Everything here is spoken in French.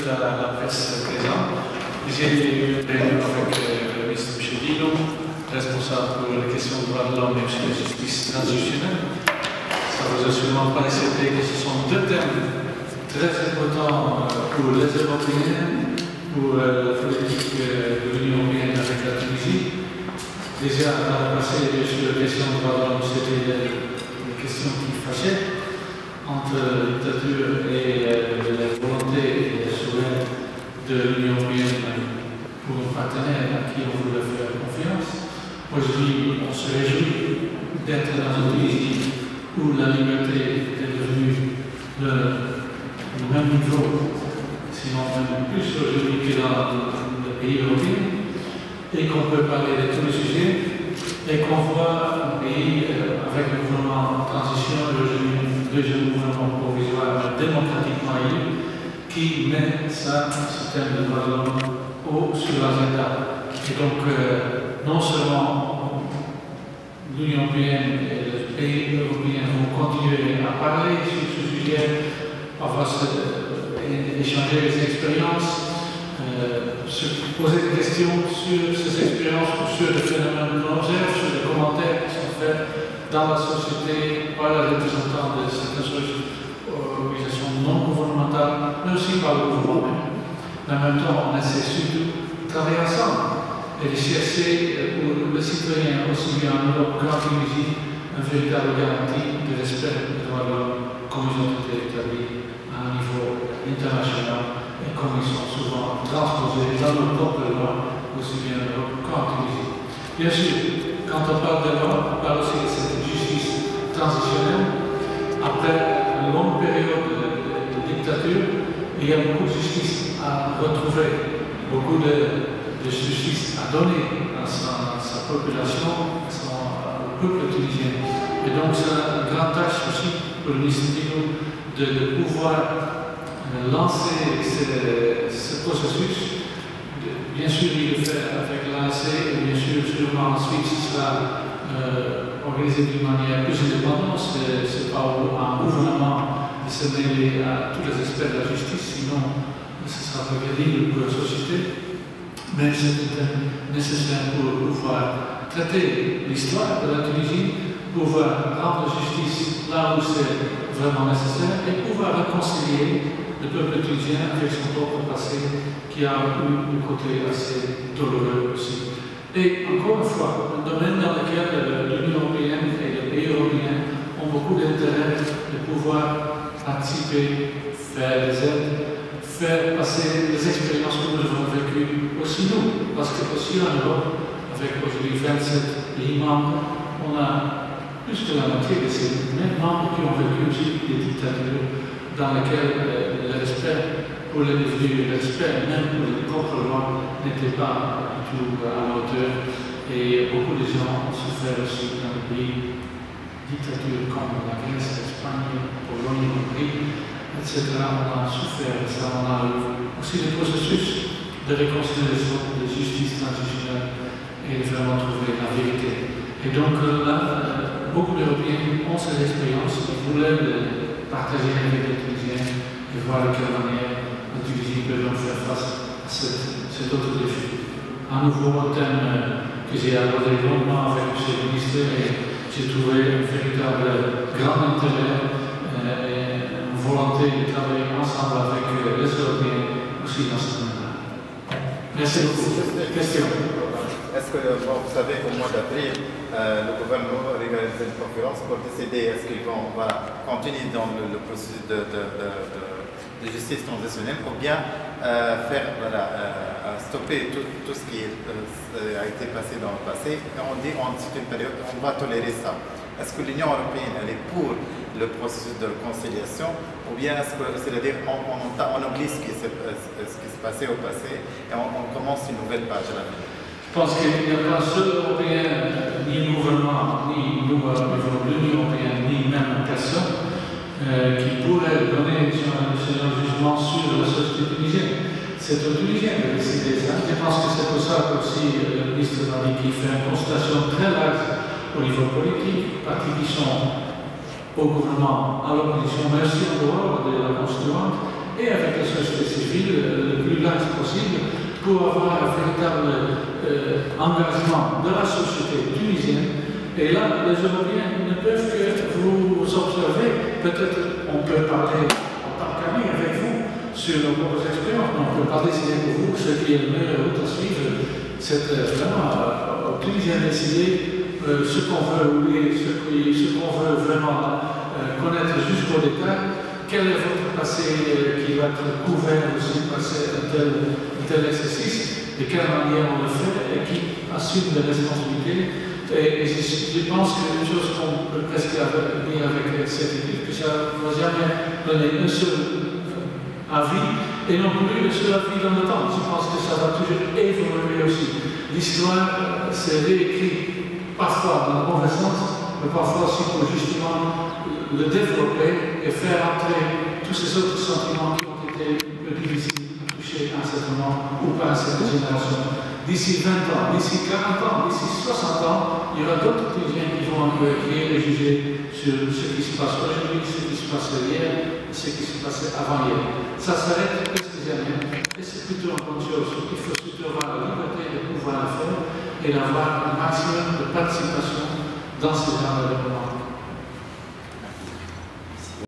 La presse présente. J'ai eu une réunion avec le ministre M. Dillon, responsable pour les questions de droits de l'homme et de justice transitionnelle. Ça vous a sûrement pas échappé que ce sont deux thèmes très importants pour les Européens, pour la politique de l'Union européenne avec la Tunisie. Déjà, dans le passé, bien sûr, les questions de droits de l'homme, c'était des questions qui fâchaient entre la dictature et la volonté et les souhaits de l'Union européenne pour un partenaire à qui on voulait faire confiance. Aujourd'hui, on se réjouit d'être dans un pays où la liberté est devenue le même niveau, sinon même plus aujourd'hui que dans le pays européen, et qu'on peut parler de tous les sujets, et qu'on voit un pays avec un gouvernement en transition, le deuxième gouvernement provisoire démocratiquement élu, qui met ça, ce thème de droits de l'homme, sur l'agenda. Et donc, non seulement l'Union européenne et les pays européens vont continuer à parler sur ce sujet, échanger les expériences, se poser des questions sur ces expériences ou sur les phénomènes qu'on observe, sur les commentaires qui sont faits dans la société par les représentants de certaines organisations non gouvernementales, mais aussi par le gouvernement. Mais en même temps, on essaie surtout de travailler ensemble et de chercher pour les citoyens, aussi bien en Europe qu'en Tunisie, une véritable garantie de respect des droits de l'homme comme ils ont été établis à un niveau international et comme ils sont souvent transposés dans nos propres lois, aussi bien en Europe qu'en Tunisie. Bien sûr, quand on parle de loi, on parle aussi de cette justice transitionnelle. Après une longue période de dictature, il y a beaucoup de justice à retrouver, beaucoup de justice à donner à sa population, au peuple tunisien. Et donc c'est une grande tâche aussi pour le ministre Dillon de pouvoir lancer ce processus. Bien sûr, il le fait avec l'ANC, et bien sûr, sûrement ensuite, ce sera organisé d'une manière plus indépendante. Ce n'est pas un gouvernement de se mêler à tous les aspects de la justice, sinon ce sera pas crédible pour la société. Mais c'est nécessaire pour pouvoir traiter l'histoire de la Tunisie, pouvoir rendre justice là où c'est vraiment nécessaire et pouvoir réconcilier le peuple tunisien avec son propre passé qui a eu un côté assez douloureux aussi. Et encore une fois, un domaine dans lequel l'Union européenne et les pays européens ont beaucoup d'intérêt de pouvoir participer, faire des aides, faire passer les expériences que nous avons vécues aussi nous. Parce que aussi en Europe, avec aujourd'hui 27 pays membres, on a plus que la moitié de ces mêmes membres qui ont vécu aussi des dictatures dans lesquelles le respect pour l'individu, le respect même pour les propres lois n'était pas du tout à la hauteur. Et beaucoup de gens ont souffert aussi dans les pays dictatures comme la Grèce, l'Espagne, la Pologne, l'Hongrie, etc. On a souffert de ça. On a aussi des processus de réconciliation, de justice transitionnelle et vraiment trouver la vérité. Et donc là, beaucoup d'Européens ont ces expériences, ils voulaient les partager avec les Tunisiens et voir de quelle manière la Tunisie peut donc faire face à cet autre défi. À nouveau, un thème que j'ai abordé longuement avec M. le ministre et j'ai trouvé un véritable grand intérêt et une volonté de travailler ensemble avec les Européens aussi dans ce domaine-là. Merci beaucoup. Question. Est-ce que vous savez qu'au mois d'avril, le gouvernement organise une conférence pour décider est-ce qu'ils vont continuer dans le processus de justice transitionnelle ou bien stopper tout ce qui a été passé dans le passé. Et on dit en une période on va tolérer ça. Est-ce que l'Union européenne elle est pour le processus de réconciliation ou bien c'est-à-dire on oublie ce qui s'est passé au passé et on commence une nouvelle page à l'avenir? Je pense qu'il n'y a pas seul européen, ni le gouvernement, ni nous, au niveau de l'Union européenne, ni même personne qui pourrait donner son jugement sur la société tunisienne. C'est aux Tunisiens de décider ça. Je pense que c'est pour ça qu'aussi le ministre m'a dit qu'il fait une consultation très large au niveau politique, partis qui sont au gouvernement, à l'opposition, mais aussi en dehors de la constituante, et avec la société civile le plus large possible pour avoir un véritable engagement de la société tunisienne. Et là, les Européens ne peuvent que vous observer. Peut-être on peut parler en tant qu'amis avec vous sur nos propres expériences, mais on peut pas décider pour vous ce qui est le meilleur route à suivre. C'est vraiment aux Tunisiens décider ce qu'on veut oublier, ce qu'on veut vraiment connaître jusqu'au détail. Quel est votre passé qui va être couvert aussi par un tel exercice, de quelle manière on le fait et qui assume des responsabilités. Et je pense qu'une chose qu'on peut presque dire avec cette équipe, que ça ne va jamais donner un seul avis et non plus un seul avis dans le temps. Je pense que ça va toujours évoluer aussi. L'histoire s'est réécrite parfois dans le mauvais sens, mais parfois aussi pour justement le développer et faire entrer tous ces autres sentiments qui ont été un peu difficiles à toucher à un certain moment ou pas à cette génération. D'ici 20 ans, d'ici 40 ans, d'ici 60 ans, il y aura d'autres Tunisiens qui vont écrire et juger sur ce qui se passe aujourd'hui, ce qui se passe hier, ce qui se passait avant-hier. Ça s'arrête presque jamais. Et c'est plutôt une bonne chose. Il faut surtout avoir la liberté de pouvoir le faire et d'avoir un maximum de participation dans ces genres d'événements.